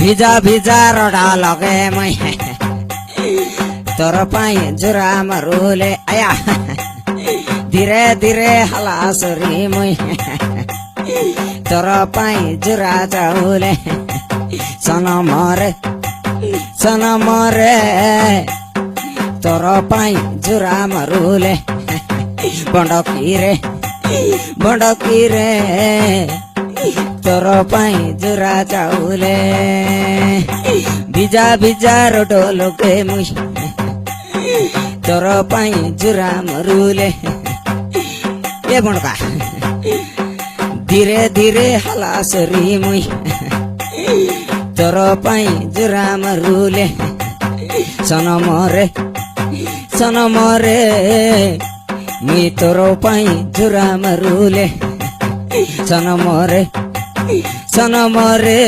भिजा भिजा रोडा लगे मै तोर पाई जुरामा रुले आया धीरे धीरे हलासरी मै तोर पाई जुरा चाउले सनम रे तोर पाई जुरामा रुले बंडकी रे तोर पाई जुरा चाउले भिजा भिजा रोटो लोके मुई तोर पाई जुरा मरुले ए बंडका धीरे धीरे हलासरी मुई तोर पाई जुरा मरुले सनम रे मुई तोर पाई जुरा मरुले सनम रे